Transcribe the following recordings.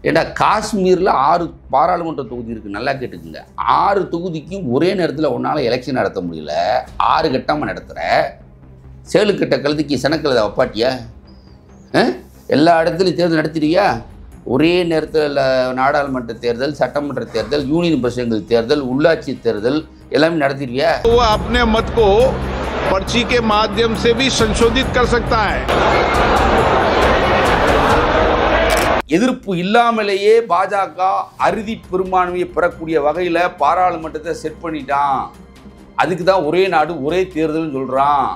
ஏன்னா காஷ்மீரில் 6 பாராளுமன்ற தொகுதி இருக்குது, நல்லா கேட்டுக்குங்க. 6 தொகுதிக்கும் ஒரே நேரத்தில் ஒன்றால் எலெக்ஷன் நடத்த முடியல. 6 கட்டமாக நடத்துகிற சேலுக்கட்ட கழுதிக்கு செனக்கழுத வப்பாட்டியா? எல்லா இடத்துலையும் தேர்தல் நடத்திடுவியா? ஒரே நேரத்தில் நாடாளுமன்ற தேர்தல், சட்டமன்ற தேர்தல், யூனியன் பிரசிடென்ட் தேர்தல், உள்ளாட்சி தேர்தல் எல்லாமே நடத்திடுவியா? अपने मत को पर्ची के माध्यम से भी संशोधित कर सकता है. எதிர்ப்பு இல்லாமலேயே பாஜக அறுதி பெரும்பான்மையை பெறக்கூடிய வகையில் பாராளுமன்றத்தை செட் பண்ணிட்டான். அதுக்கு தான் ஒரே நாடு ஒரே தேர்தல்னு சொல்கிறான்.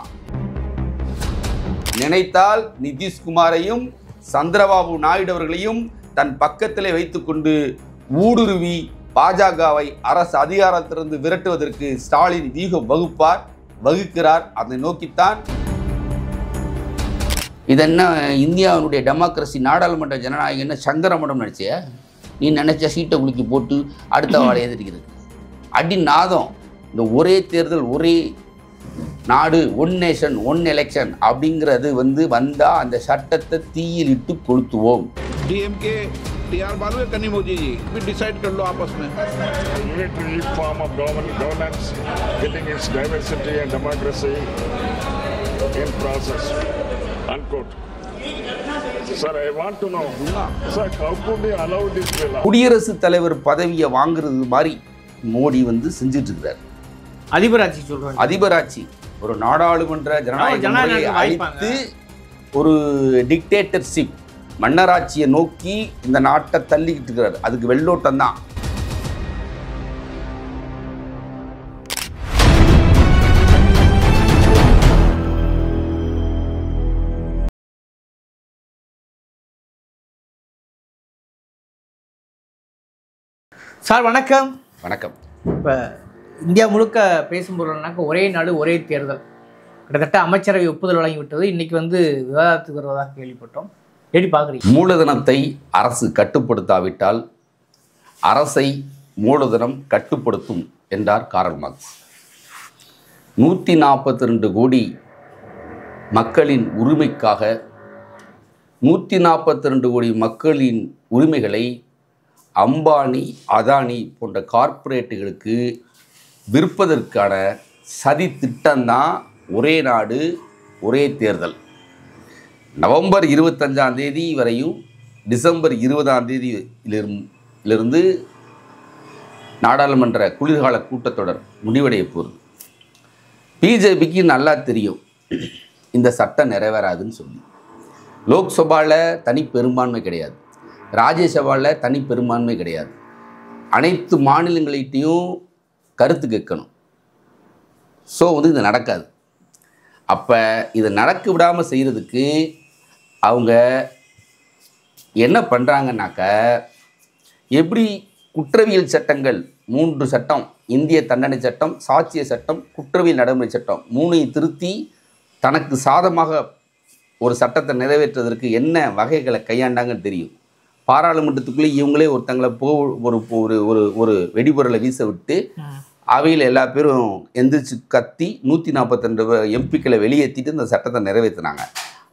நினைத்தால் நிதிஷ்குமாரையும் சந்திரபாபு நாயுடு அவர்களையும் தன் பக்கத்திலே வைத்துக்கொண்டு ஊடுருவி பாஜகவை அரசு அதிகாரத்திலிருந்து விரட்டுவதற்கு ஸ்டாலின் வியூகம் வகுக்கிறார். அதை நோக்கித்தான் இதென்ன இந்தியாவினுடைய டெமோக்ரஸி, நாடாளுமன்ற ஜனநாயகம்னு சங்கரமடம் நினச்சிய நீ நினச்ச சீட்டை குலுக்கி போட்டு அடுத்த வாழை எதிர்க்கிறது அடி நாதம். இந்த ஒரே தேர்தல் ஒரே நாடு, ஒன் நேஷன் ஒன் எலெக்ஷன் அப்படிங்கிறது வந்தால் அந்த சட்டத்தை தீயில் இட்டு கொளுத்துவோம். डीएमके टीआर बालू या कन्नी मोदी जी भी डिसाइड कर लो आपस में. Unitary form of governance, getting its diversity and democracy in process. Unquote. Sir, I want to know, sir, how could they allow this bill? குடியரசுத் தலைவர் பதவியை வாங்குறது மாதிரி மோடி செஞ்சுட்டு இருக்கிறார். அதிபராட்சி சொல்றாங்க. அதிபராட்சி ஒரு நாடாளுமன்ற ஜனநாயகத்தை அழித்து ஒரு டிக்டேட்டர்ஷிப் மன்னராட்சியை நோக்கி இந்த நாட்டை தள்ளிக்கிட்டு இருக்கிறார். அதுக்கு வெள்ளோட்டம் தான். சார் வணக்கம். வணக்கம். இப்போ இந்தியா முழுக்க பேசும்போதுனாக்க ஒரே நாடு ஒரே தேர்தல் கிட்டத்தட்ட அமைச்சரவை ஒப்புதல் வழங்கி விட்டது. இன்னைக்கு விவாதத்துக்கு வருவதாக கேள்விப்பட்டோம். எப்படி பார்க்குறீங்க? மூலதனத்தை அரசு கட்டுப்படுத்தாவிட்டால் அரசை மூலதனம் கட்டுப்படுத்தும் என்றார் கார்ல் மார்க்ஸ். 142 கோடி மக்களின் உரிமைக்காக 142 கோடி மக்களின் உரிமைகளை அம்பானி, அதானி போன்ற கார்ப்பரேட்டுகளுக்கு விற்பதற்கான சதி திட்டம்தான் ஒரே நாடு ஒரே தேர்தல். நவம்பர் 25ஆம் தேதி வரையும் டிசம்பர் 20ஆம் தேதியிலிருந்து நாடாளுமன்ற குளிர்கால கூட்டத்தொடர் முடிவடைய போகுது. பிஜேபிக்கு நல்லா தெரியும் இந்த சட்டம் நிறைவேறாதுன்னு சொல்லி. லோக்சபாவில் தனி பெரும்பான்மை கிடையாது, ராஜ்யசபாவில் தனி பெரும்பான்மை கிடையாது. அனைத்து மாநிலங்கள்கிட்டையும் கருத்து கேட்கணும். ஸோ இது நடக்காது. அப்போ இதை நடக்க விடாமல் செய்கிறதுக்கு அவங்க என்ன பண்ணுறாங்கன்னாக்க, எப்படி குற்றவியல் சட்டங்கள் 3 சட்டம், இந்திய தண்டனை சட்டம், சாட்சிய சட்டம், குற்றவியல் நடைமுறை சட்டம் 3ஐயும் திருத்தி தனக்கு சாதமாக ஒரு சட்டத்தை நிறைவேற்றுவதற்கு என்ன வகைகளை கையாண்டாங்கன்னு தெரியும். பாராளுமன்றத்துக்குள்ளே இவங்களே ஒருத்தங்களை ஒரு வெடிபொருளை வீச விட்டு அவையில் எல்லா பேரும் எந்திரிச்சு கத்தி 142 எம்பிக்களை வெளியேற்றிட்டு இந்த சட்டத்தை நிறைவேற்றினாங்க.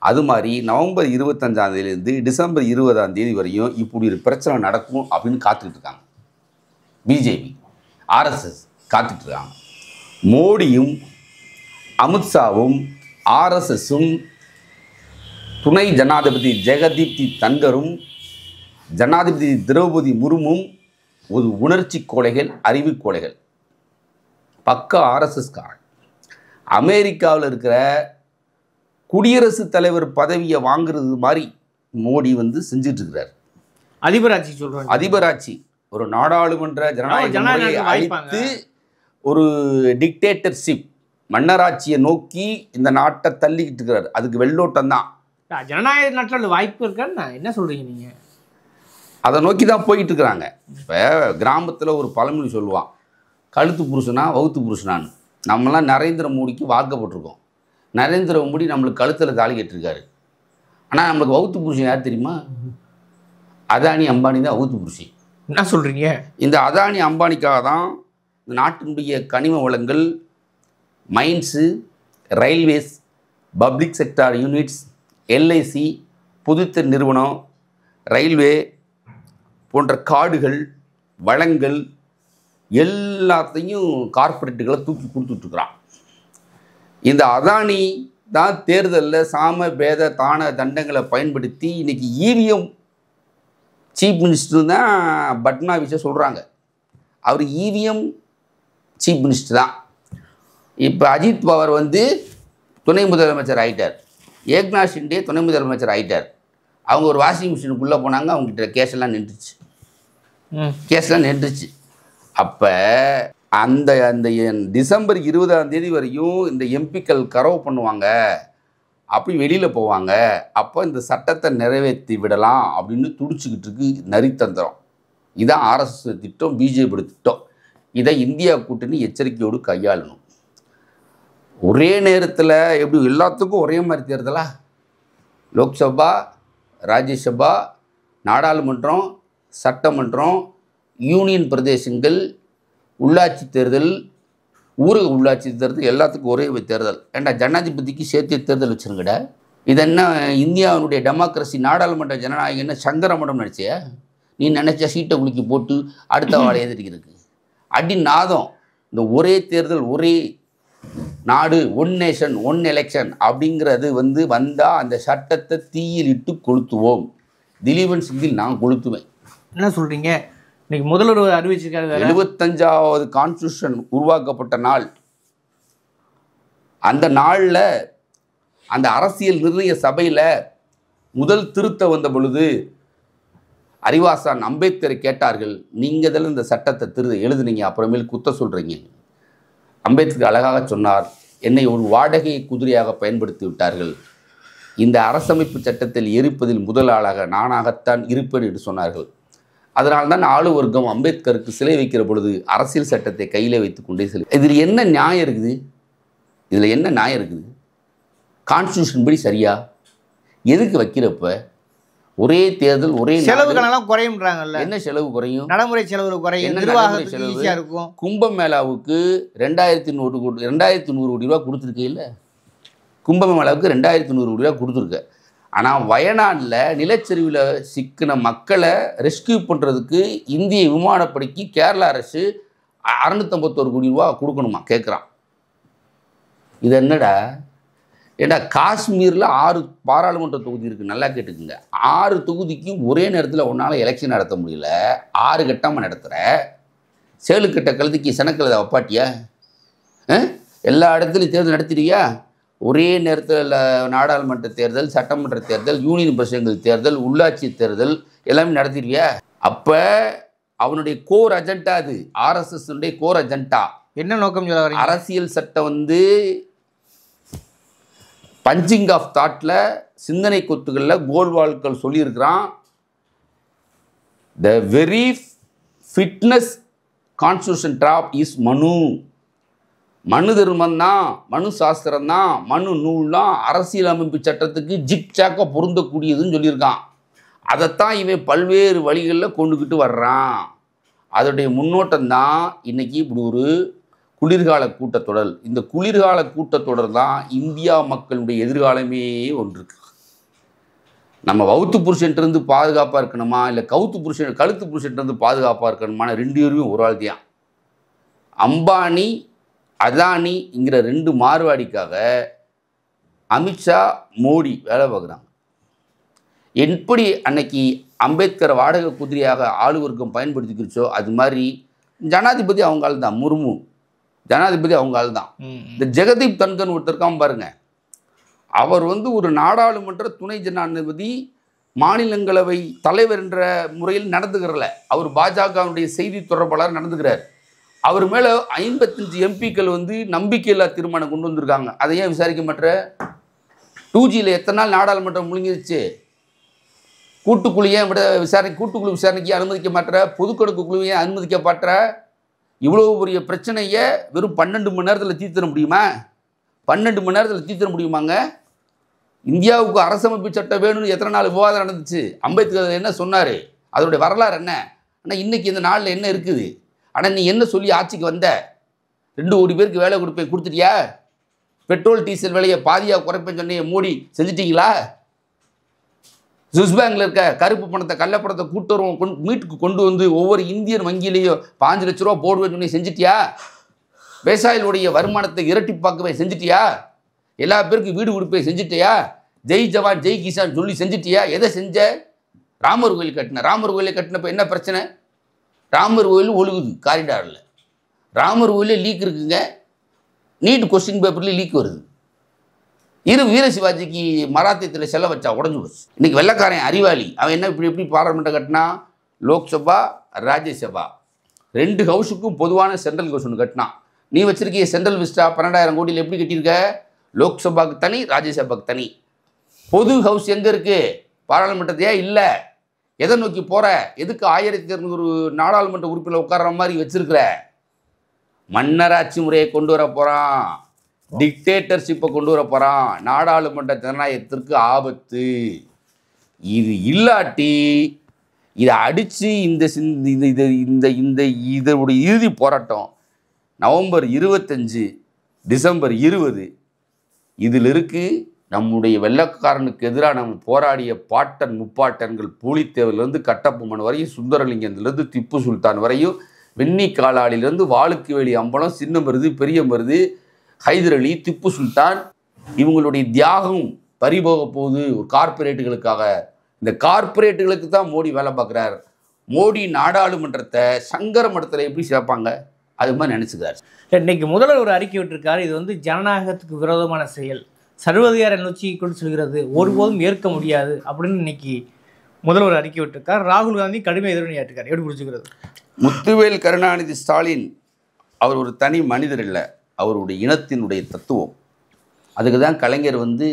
அது மாதிரி நவம்பர் 25ஆம் தேதியிலேருந்து டிசம்பர் 20ஆம் தேதி வரையும் இப்படி ஒரு பிரச்சனை நடக்கும் அப்படின்னு காத்துக்கிட்டு இருக்காங்க. பிஜேபி, ஆர்எஸ்எஸ் காத்துட்ருக்காங்க. மோடியும் அமித்ஷாவும் ஆர்எஸ்எஸும் துணை ஜனாதிபதி ஜெகதீப் தன்கரும் ஜனாதிபதி திரௌபதி முர்மும் ஒரு உணர்ச்சி கோழைகள், அறிவு கோழைகள், பக்கா ஆர்எஸ்எஸ்காரன். அமெரிக்காவில் இருக்கிற குடியரசுத் தலைவர் பதவியை வாங்குறது மாதிரி மோடி செஞ்சுட்டு இருக்கிறார். அதிபராட்சி சொல்றாங்க. அதிபராட்சி ஒரு நாடாளுமன்ற ஜனநாயகத்தை அழித்து ஒரு டிக்டேட்டர்ஷிப் மன்னராட்சியை நோக்கி இந்த நாட்டை தள்ளிக்கிட்டு இருக்கிறார். அதுக்கு வெள்ளோட்டம் தான். ஜனநாயக நாட்டில் வாய்ப்பு இருக்கான்னு என்ன சொல்றீங்க நீங்க? அதை நோக்கி தான் போயிட்டு இருக்கிறாங்க. இப்போ கிராமத்தில் ஒரு பழமொழி சொல்லுவான், கழுத்து புருஷனா வகுத்து புருஷனான்னு. நம்மளாம் நரேந்திர மோடிக்கு வாக்கப்பட்டிருக்கோம். நரேந்திர மோடி நம்மளுக்கு கழுத்தில் தாலி கட்டிருக்காரு. ஆனால் நம்மளுக்கு வகுத்து புருஷன் யார் தெரியுமா? அதானி, அம்பானி தான் வகுத்து புருஷன். என்ன சொல்கிறீங்க? இந்த அதானி அம்பானிக்காக தான் இந்த நாட்டினுடைய கனிம வளங்கள், mines, railways, public sector units, LIC, பொதுத்துறை நிறுவனம், ரயில்வே, போன்ற காடுகள் வளங்கள் எல்லாத்தையும் கார்ப்பரேட்டுகளை தூக்கி கொடுத்துட்ருக்குறான். இந்த அதானி தான் தேர்தலில் சாம பேத தான தண்டங்களை பயன்படுத்தி இன்றைக்கி இவிஎம் சீஃப் மினிஸ்டர் தான் பட்னாவிஸை சொல்கிறாங்க. அவர் இவிஎம் சீஃப் மினிஸ்டர் தான். இப்போ அஜித் பவார் வந்து துணை முதலமைச்சர் ஆகிட்டார், ஏக்நாத் ஷிண்டே துணை முதலமைச்சர் ஆகிட்டார். அவங்க ஒரு வாஷிங் மிஷினுக்குள்ளே போனாங்க, அவங்ககிட்ட கேஸெல்லாம் நின்றுச்சு. அப்போ அந்த டிசம்பர் 20 வரையும் இந்த எம்பிக்கள் கரவு பண்ணுவாங்க, அப்படி வெளியில் போவாங்க, அப்போ இந்த சட்டத்தை நிறைவேற்றி விடலாம் அப்படின்னு துடிச்சுக்கிட்டு இருக்கு நரித்தந்திரம். இதான் ஆர்எஸ்எஸ் திட்டம், பிஜேபி திட்டம். இதை இந்தியா கூட்டணி எச்சரிக்கையோடு கையாளணும். ஒரே நேரத்தில் எப்படி எல்லாத்துக்கும் ஒரே மாதிரி தேர்தலா? லோக்சபா, ராஜ்யசபா, நாடாளுமன்றம், சட்டமன்றம், யூனியன் பிரதேசங்கள், உள்ளாட்சி தேர்தல், ஊரக உள்ளாட்சி தேர்தல், எல்லாத்துக்கும் ஒரே தேர்தல். ஏண்டா ஜனாதிபதிக்கு சேர்த்து தேர்தல் வச்சுருங்கடா. இது என்ன இந்தியாவுடைய டெமோக்ரஸி, நாடாளுமன்ற ஜனநாயகம் என்ன சங்கரமடம் நினச்சியா? நீ நினச்சா சீட்டை குலுக்கி போட்டு அடுத்த வாழை எதிர்க்கிறதுக்கு அடி நாதம். இந்த ஒரே தேர்தல், ஒரே நாடு, ஒன் நேஷன் ஒன் எலெக்ஷன் அப்படிங்கிறது வந்தால் அந்த சட்டத்தை தீயில் இட்டு கொளுத்துவோம். திலீபன் சிங்கில் நான் கொளுத்துவேன். என்ன சொல்கிறீங்க? இன்னைக்கு முதல்வர் அறிவிச்சிருக்காரு, 75வது கான்ஸ்டியூஷன் உருவாக்கப்பட்ட நாள். அந்த நாளில் அந்த அரசியல் நிர்ணய சபையில் முதல் திருத்த வந்த பொழுது அறிவாசான் அம்பேத்கரை கேட்டார்கள், நீங்கள் இதில் இந்த சட்டத்தை எழுதுனீங்க, அப்புறமேல் குத்த சொல்கிறீங்க. அம்பேத்கர் அழகாக சொன்னார், என்னை ஒரு வாடகை குதிரையாக பயன்படுத்தி விட்டார்கள், இந்த அரசமைப்பு சட்டத்தில் எரிப்பதில் முதல் ஆளாக நானாகத்தான் இருப்பேன் என்று சொன்னார்கள். அதனால்தான் ஆளு வர்க்கம் அம்பேத்கருக்கு சிலை வைக்கிற பொழுது அரசியல் சட்டத்தை கையில் வைத்து கொண்டே செல்லும். இதில் என்ன நியாயம் இருக்குது? கான்ஸ்டியூஷன் படி சரியா? எதுக்கு வைக்கிறப்ப ஒரே தேர்தல், ஒரே செலவுகளெல்லாம் குறையும்ன்றாங்கல்ல. என்ன செலவு குறையும்? நடைமுறை செலவு குறையும், நிர்வாகத்துக்கு ஈஸியாக இருக்கும். கும்பமேளாவுக்கு 2100 கோடி ரூபா கொடுத்துருக்கே இல்லை? கும்பமேளாவுக்கு 2100 கோடி ரூபா கொடுத்துருக்க. ஆனால் வயநாட்டில் நிலச்சரிவில் சிக்கின மக்களை ரெஸ்கியூ பண்ணுறதுக்கு இந்திய விமானப்படைக்கு கேரளா அரசு 651 கோடி ரூபா கொடுக்கணுமா கேட்குறான். இது என்னடா? ஏன்னா காஷ்மீரில் 6 பாராளுமன்ற தொகுதி இருக்குது, நல்லா கேட்டுக்குங்க. 6 தொகுதிக்கும் ஒரே நேரத்தில் ஒன்றால் எலெக்ஷன் நடத்த முடியல. 6 கட்டமாக நடத்துகிற சேலுக்கட்ட கழுதிக்கு செனக்கழுத வப்பாட்டியா? எல்லா இடத்துலையும் தேர்தல் நடத்திடுவியா? ஒரே நேரத்தில் நாடாளுமன்ற தேர்தல், சட்டமன்ற தேர்தல், யூனியன் பிரதேசங்கள் தேர்தல், உள்ளாட்சி தேர்தல் எல்லாமே நடத்திடுவியா? அப்போ அவனுடைய கோர் அஜெண்டா, அது ஆர்எஸ்எஸ்னுடைய கோர் அஜெண்டா. என்ன நோக்கம் சொல்ல வரீங்க? அரசியல் சட்டம் பஞ்சிங் ஆஃப் தாட்டில், சிந்தனை கொத்துகளில் கோல்வால்கள் சொல்லியிருக்கிறான். The very fitness constitution drop is மனு தர்மம் தான், மனு சாஸ்திரம் தான், மனு நூல் தான் அரசியலமைப்பு சட்டத்துக்கு ஜிக்சாக்க பொருந்தக்கூடியதுன்னு சொல்லியிருக்கான். அதைத்தான் இவன் பல்வேறு வழிகளில் கொண்டுக்கிட்டு வர்றான். அதோடைய முன்னோட்டம் தான் இன்றைக்கி இப்படி ஒரு குளிர்கால கூட்டத்தொடர். இந்த குளிர்கால கூட்டத்தொடர் தான் இந்தியா மக்களுடைய எதிர்காலமே ஒன்று. நம்ம வவுத்து புருஷன்ட்டு பாதுகாப்பாக இருக்கணுமா, இல்லை கழுத்து புருஷன்ட்டு பாதுகாப்பாக இருக்கணுமான 2 பேருமே ஒரு ஆள் தான். அம்பானி அதானிங்கிற 2 மார்வாடிக்காக அமித்ஷா மோடி வேலை பார்க்குறாங்க. எப்படி அன்னைக்கு அம்பேத்கரை வாடகை குதிரையாக ஆளுவர்க்கம் பயன்படுத்திக்கிச்சோ அது மாதிரி ஜனாதிபதி அவங்க ஆள் தான். முர்மு ஜனாதிபதி அவங்க ஆள் தான். இந்த ஜெகதீப் தன்கர் ஒருத்தருக்காம பாருங்க, அவர் ஒரு நாடாளுமன்ற துணை ஜனாதிபதி, மாநிலங்களவை தலைவர் என்ற முறையில் நடந்துக்கிறல. அவர் பாஜகவுடைய செய்தி தொடர்பாளர் நடந்துக்கிறார். அவர் மேலே 55 எம்பிக்கள் நம்பிக்கையில்லா தீர்மானம் கொண்டு வந்திருக்காங்க. அதை ஏன் விசாரிக்க மாட்டேற? 2Gயில் எத்தனை நாள் நாடாளுமன்றம் முழுங்கிருச்சு? கூட்டுக்குழு ஏன் கூட்டுக்குழு விசாரணைக்கு அனுமதிக்க மாட்டேற? பொதுக்கணக்கு குழுவையே அனுமதிக்க மாட்டேற? இவ்வளோ பெரிய பிரச்சனையை வெறும் 12 மணி நேரத்தில் தீர்த்திட முடியுமா? 12 மணி நேரத்தில் தீர்த்திட முடியுமாங்க? இந்தியாவுக்கு அரசமைப்பு சட்டம் வேணும்னு எத்தனை நாள் விவாதம் நடந்துச்சு? அம்பேத்கர் என்ன சொன்னார்? அதோடைய வரலாறு என்ன? ஆனால் இன்றைக்கி இந்த நாளில் என்ன இருக்குது? ஆனால் நீ என்ன சொல்லி ஆட்சிக்கு வந்த? 2 கோடி பேருக்கு வேலை கொடுத்துட்டியா? பெட்ரோல் டீசல் விலையை பாதியாக குறைப்பேன்னு சொன்ன மோடி செஞ்சிட்டிங்களா? சுவிஸ் பேங்கில் இருக்க கருப்பு பணத்தை கள்ளப்பணத்தை கூட்டுறவும் மீட்டுக்கு கொண்டு வந்து ஒவ்வொரு இந்தியன் வங்கியிலையும் 5 லட்ச ரூபா போடுவேன்னு செஞ்சிட்டியா? விவசாயிகளுடைய வருமானத்தை இரட்டிப்பாக்கவே செஞ்சிட்டியா? எல்லா பேருக்கும் வீடு கொடுப்பே செஞ்சிட்டியா? ஜெய் ஜவான் ஜெய் கிசான் சொல்லி செஞ்சிட்டியா? எதை செஞ்ச? ராமர் கோயில் கட்டின. ராமர் கோயிலை கட்டினப்ப என்ன பிரச்சனை? ராமர் கோயில் ஒழுகுது காரிடாரில். ராமர் கோயிலில் லீக் இருக்குங்க. நீட் கொஸ்டின் பேப்பர்லேயும் லீக் வருது. வீர சிவாஜிக்கு மராத்தியத்தில் செல்ல வச்சா உடஞ்சு போச்சு. இன்னைக்கு வெள்ளக்காரன் அறிவாளி. அவன் என்ன இப்படி பார்லிமெண்ட்டை கட்டினா? லோக்சபா ராஜ்யசபா 2 ஹவுஸுக்கும் பொதுவான சென்ட்ரல் ஹவுஸ் ஒன்று கட்டினான். நீ வச்சிருக்கிய சென்ட்ரல் விஸ்டா 12,000 கோடியில் எப்படி கட்டியிருக்க? லோக்சபாவுக்கு தனி, ராஜ்யசபாவுக்கு தனி. பொது ஹவுஸ் எங்கே இருக்குது? பாராளுமன்றத்தையா இல்லை. எதை நோக்கி போகிற? எதுக்கு 1200 நாடாளுமன்ற உறுப்பினர் உட்கார்ற மாதிரி வச்சிருக்கிற? மன்னராட்சி முறையை கொண்டு வர போகிறான். டிக்டேட்டர்ஷிப்பை கொண்டு வர போகிறான். நாடாளுமன்ற ஜனநாயகத்திற்கு ஆபத்து. இது இல்லாட்டி இதை அடித்து இதோடைய இறுதி போராட்டம் நவம்பர் 25 டிசம்பர் 20 இதில் இருக்குது. நம்முடைய வெள்ளக்காரனுக்கு எதிராக நம்ம போராடிய பாட்டன் முப்பாட்டன்கள் பூலித்தேவர்லேருந்து கட்டபொம்மன் வரையும், சுந்தரலிங்கத்திலேருந்து திப்பு சுல்தான் வரையும், வெண்ணி காலாளிலேருந்து வாளுக்கு வேலி அம்பலம், சின்ன மருது, பெரிய மருது, ஹைதர் அலி, திப்பு சுல்தான், இவங்களுடைய தியாகம் பறிபோக போகுது ஒரு கார்பரேட்டுகளுக்காக. இந்த கார்பரேட்டுகளுக்கு தான் மோடி வேலை பார்க்குறார். மோடி நாடாளுமன்றத்தை சங்கர மடத்தில் எப்படி சேர்ப்பாங்க? அது மாதிரி நினச்சிக்கிறார். இன்னைக்கு முதல்வர் ஒரு அறிக்கை விட்டிருக்காரு. இது வந்து ஜனநாயகத்துக்கு விரோதமான செயல், சர்வதிகார நோக்கி கொண்டு செல்கிறது, ஒருபோதும் ஏற்க முடியாது அப்படின்னு இன்னைக்கு முதல்வர் அறிக்கை விட்டிருக்கார். ராகுல் காந்தி கடுமையாக எதிர்வினையாற்றிருக்கார். எப்படி புரிஞ்சுக்கிறது? முத்துவேல் கருணாநிதி ஸ்டாலின் அவர் ஒரு தனி மனிதர் இல்லை, அவருடைய இனத்தினுடைய தத்துவம். அதுக்கு தான் கலைஞர் வந்து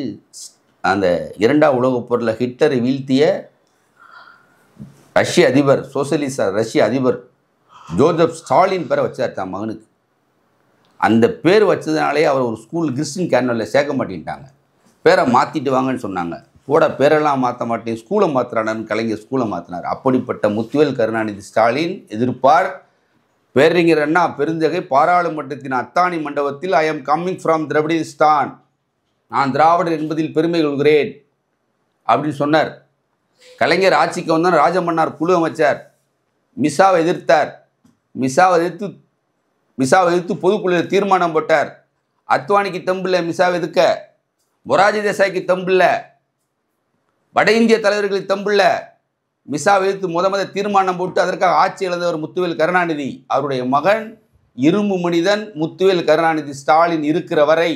அந்த 2ஆம் உலகப் போரில் ஹிட்லரை வீழ்த்திய ரஷ்ய அதிபர், சோசியலிச ரஷ்ய அதிபர் ஜோசப் ஸ்டாலின் பேரை வச்சார் தான் மகனுக்கு. அந்த பேர் வச்சதுனாலே அவர் ஒரு ஸ்கூல் கிறிஸ்டின் கேர்னலில் சேர்க்க மாட்டேன்ட்டாங்க. பேரை மாற்றிட்டு வாங்கன்னு சொன்னாங்க. கூட பேரெல்லாம் மாற்ற மாட்டேன், ஸ்கூலை மாற்றுறானு கலைஞர் ஸ்கூலை மாற்றினார். அப்படிப்பட்ட முத்துவேல் கருணாநிதி ஸ்டாலின் எதிர்ப்பார். பேரறிஞர் அண்ணா பெருந்தகை பாராளுமன்றத்தின் அத்தானி மண்டபத்தில் ஐ எம் கம்மிங் ஃப்ரம் திராவிடிஸ்தான், நான் திராவிடர் என்பதில் பெருமை கொள்கிறேன் அப்படின்னு சொன்னார். கலைஞர் ஆட்சிக்கு வந்தால் ராஜமன்னார் குழு அமைச்சார். மிசாவை எதிர்த்தார். மிசாவை எதிர்த்து பொதுக்குழுவில் தீர்மானம் போட்டார். அத்வானிக்கு தம்பில்லை மிசாவை எதிர்க்க, மொராஜி தேசாய்க்கு தம்பில்லை, வட இந்திய தலைவர்களுக்கு தம்பில்லை, மிசாவை எதிர்த்து முத தீர்மானம் போட்டு அதற்காக ஆட்சி இழந்தவர் முத்துவேல் கருணாநிதி. அவருடைய மகன் இரும்பு மனிதன் முத்துவேல் கருணாநிதி ஸ்டாலின் இருக்கிற வரை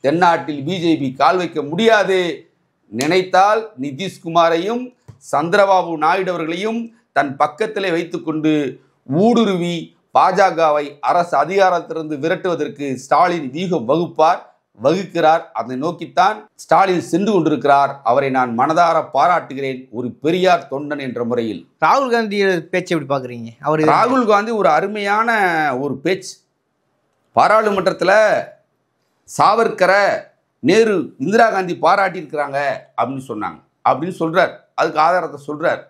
தென்னாட்டில் பிஜேபி கால் வைக்க முடியாது. நினைத்தால் நிதிஷ்குமாரையும் சந்திரபாபு நாயுடு அவர்களையும் தன் பக்கத்திலே வைத்துக்கொண்டு ஊடுருவி பாஜகவை அரசு அதிகாரத்திலிருந்து விரட்டுவதற்கு ஸ்டாலின் வீகம் வகுக்கிறார். அதை நோக்கித்தான் ஸ்டாலின் சென்று கொண்டிருக்கிறார். அவரை நான் மனதார பாராட்டுகிறேன், ஒரு பெரியார் தொண்டன் என்ற முறையில். ராகுல் காந்தி பேச்சை எப்படி பார்க்குறீங்க? ராகுல் காந்தி ஒரு அருமையான ஒரு பேச்சு. பாராளுமன்றத்தில் சாவர்கரை, நேரு, இந்திரா காந்தி பாராட்டியிருக்கிறாங்க அப்படின்னு சொன்னாங்க அப்படின்னு சொல்கிறார். அதுக்கு ஆதாரத்தை சொல்கிறார்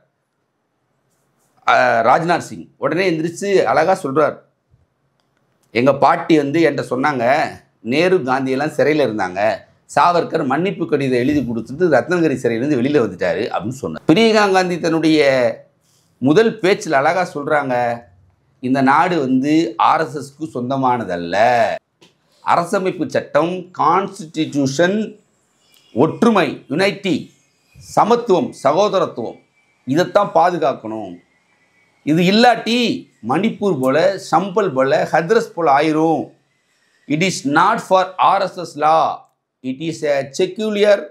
ராஜ்நாத் சிங். உடனே எந்திரிச்சு அழகாக சொல்கிறார், எங்கள் பாட்டி வந்து என்கிட்ட சொன்னாங்க, நேரு காந்தியெல்லாம் சிறையில் இருந்தாங்க, சாவர்கர் மன்னிப்பு கடிதம் எழுதி கொடுத்துட்டு ரத்னகிரி சிறையிலேருந்து வெளியில் வந்துட்டார் அப்படின்னு சொன்னார். பிரியங்கா காந்தி தன்னுடைய முதல் பேச்சில் அழகாக சொல்கிறாங்க, இந்த நாடு வந்து ஆர்எஸ்எஸ்க்கு சொந்தமானதல்ல. அரசமைப்பு சட்டம், கான்ஸ்டிடியூஷன், ஒற்றுமை, யுனைட்டி, சமத்துவம், சகோதரத்துவம், இதைத்தான் பாதுகாக்கணும். இது இல்லாட்டி மணிப்பூர் போல, சம்பல் போல, ஹத்ரஸ் போல ஆயிரும். It is not for RSS லா, it is a secular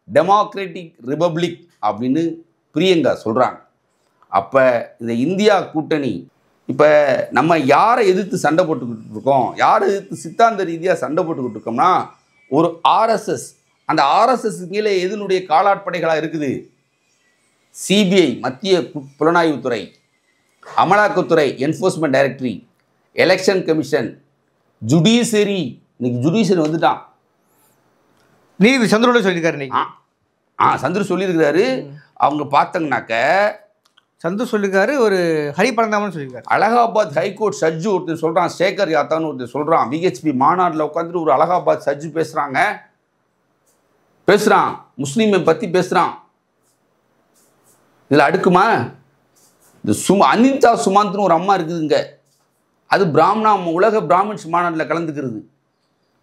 democratic republic அப்படின்னு பிரியங்கா சொல்கிறாங்க. அப்போ இந்த இந்தியா கூட்டணி இப்போ நம்ம யாரை எதிர்த்து சண்டை போட்டுக்கிட்டு இருக்கோம், யாரை எதிர்த்து சித்தாந்த ரீதியாக சண்டை போட்டுக்கிட்டு இருக்கோம்னா ஒரு ஆர்எஸ்எஸ். அந்த ஆர்எஸ்எஸ் கீழே எதனுடைய காலாட்படைகளாக இருக்குது? சிபிஐ மத்திய புலனாய்வுத்துறை, அமலாக்கத்துறை enforcement directory, election commission, judiciary. இன்னைக்கு ஜுடிஷியரி வந்துட்டான். நீதி சந்திரோட சொல்லியிருக்காரு இன்னைக்கு. சந்திர சொல்லியிருக்கிறாரு. அவங்க பார்த்தங்கனாக்க சந்து சொல்லியிருக்காரு, ஒரு ஹரி பரந்தாமன் சொல்லியிருக்காரு. அலகாபாத் ஹைகோர்ட் ஜட்ஜு ஒருத்தர் சொல்கிறான், சேகர் யாத்தான்னு ஒருத்தர் சொல்கிறான், விஹெச்பி மாநாட்டில் உட்காந்துட்டு ஒரு அலகாபாத் ஜட்ஜு பேசுகிறான், முஸ்லீமை பற்றி பேசுகிறான். இதில் அடுக்குமா? இந்த அனிதா சுமந்த்னு ஒரு அம்மா இருக்குதுங்க, அது பிராமணா உலக பிராமின்ஸ் மாநாட்டில் கலந்துக்கிறது.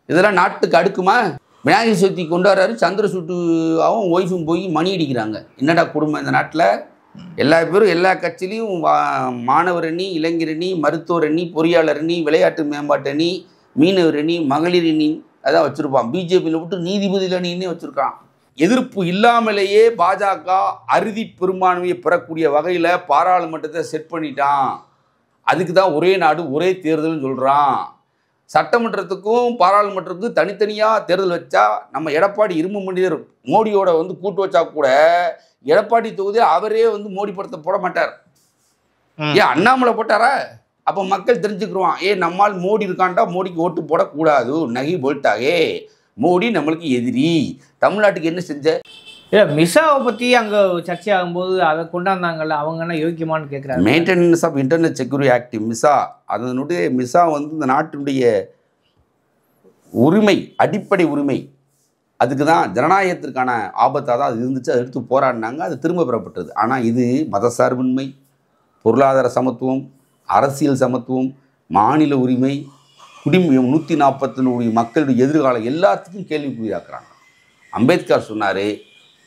இதெல்லாம் நாட்டுக்கு அடுக்குமா? விநாயகர் சதுர்த்தி கொண்டாடுறாரு, சந்திரசூட்டுவும் ஒய்ஃபும் போய் மணி அடிக்கிறாங்க. என்னடா குடும்பம் இந்த நாட்டில்? எல்லா பேரும் எல்லா கட்சியிலையும் மாணவர் அணி, இளைஞர் அணி, மருத்துவர் அணி, பொறியாளர் அணி, விளையாட்டு மேம்பாட்டு அணி, மீனவர் அணி, மகளிர் அணி அதான் வச்சுருப்பான். பிஜேபியில் விட்டு நீதிபதி அணின்னே வச்சுருக்கான். எதிர்ப்பு இல்லாமலேயே பாஜக அறுதி பெரும்பான்மையை பெறக்கூடிய வகையில் பாராளுமன்றத்தை செட் பண்ணிட்டான். அதுக்கு தான் ஒரே நாடு ஒரே தேர்தல்னு சொல்கிறான். சட்டமன்றத்துக்கும் பாராளுமன்றத்துக்கும் தனித்தனியாக தேர்தல் வச்சா நம்ம எடப்பாடி இரும்பு மனிதர் மோடியோட வந்து கூட்டு வச்சா கூட எடப்பாடி தொகுதியில் அவரே வந்து மோடி படத்தை போட மாட்டார். ஏன் அண்ணாமலை போட்டாரா? அப்போ மக்கள் தெரிஞ்சுக்கிடுவான், நம்மால் மோடி இருக்கான்டா, மோடிக்கு ஓட்டு போடக்கூடாது, நகி போல்ட்டாகே, மோடி நம்மளுக்கு எதிரி. தமிழ்நாட்டுக்கு என்ன செஞ்ச? மிசாவை பற்றி அங்கே சர்ச்சை ஆகும்போது அதை கொண்டாந்தாங்கல்ல, அவங்க என்ன யோக்கியமானு கேட்குறாங்க. Maintenance of internet security act MISA, அதனுடைய மிசா வந்து இந்த நாட்டினுடைய உரிமை, அடிப்படை உரிமை, அதுக்கு தான் ஜனநாயகத்திற்கான ஆபத்தாக தான் அது இருந்துச்சு. அதை எடுத்து போராடினாங்க, அது திரும்ப பெறப்பட்டது. ஆனால் இது மதசார்பின்மை, பொருளாதார சமத்துவம், அரசியல் சமத்துவம், மாநில உரிமை, குடிமை 140 மக்களுடைய எதிர்காலம் எல்லாத்துக்கும் கேள்விக்குறியாக்குறாங்க. அம்பேத்கர் சொன்னார்,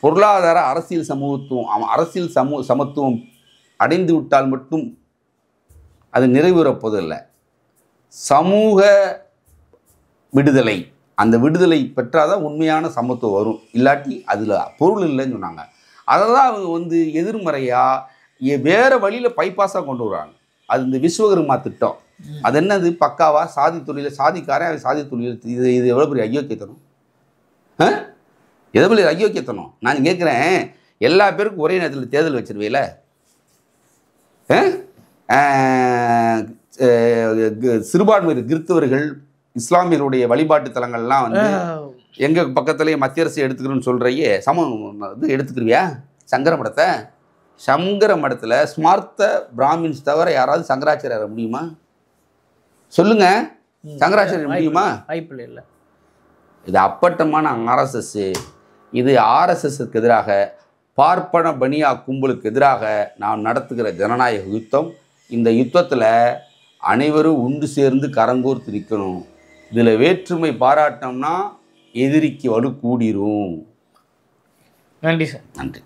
பொருளாதார அரசியல் சமத்துவம் அடைந்து விட்டால் மட்டும் அது நிறைவேறப்போதில்லை. சமூக விடுதலை, அந்த விடுதலை பெற்றாதான் உண்மையான சமத்துவம் வரும், இல்லாட்டி அதில் பொருள் இல்லைன்னு சொன்னாங்க. அதை தான் அவங்க வந்து எதிர்மறையாக வேறு வழியில் பைபாஸாக கொண்டு வர்றாங்க. அது இந்த விஸ்வகர்மா திட்டம். அது என்னது? பக்காவா சாதி தொழில், சாதிக்காரன் சாதி தொழில். இது எவ்வளோ பெரிய ஐயோக்கியத்தனம், எவ்வளோ பெரிய ஐயோக்கியத்தனம். நான் கேட்குறேன், எல்லா பேருக்கும் ஒரே நேரத்தில் தேர்தல் வச்சிருவேல? சிறுபான்மையினர், கிறிஸ்தவர்கள், இஸ்லாமியருடைய வழிபாட்டு தலங்கள்லாம் வந்து எங்கள் பக்கத்துலேயே மத்திய அரசு எடுத்துக்கிறோன்னு சொல்கிறையே, இது எடுத்துக்கிறியா? சங்கர மடத்தில் ஸ்மார்த்த பிராமின்ஸ் தவிர யாராவது சங்கராச்சாரியர் முடியுமா? சொல்லுங்க, சங்கராச்சாரியர் முடியுமா? வாய்ப்பு இல்லை. இது அப்பட்டமான ஆர்எஸ்எஸ். இது ஆர்எஸ்எஸ்க்கு எதிராக, பார்ப்பன பனியா கும்பலுக்கு எதிராக நாம் நடத்துகிற ஜனநாயக யுத்தம். இந்த யுத்தத்தில் அனைவரும் ஒன்று சேர்ந்து கரங்கோர்த்து நிற்கணும். இதில் வேற்றுமை பாராட்டினோம்னா எதிரிக்கு வலு கூடிரும். நன்றி சார். நன்றி.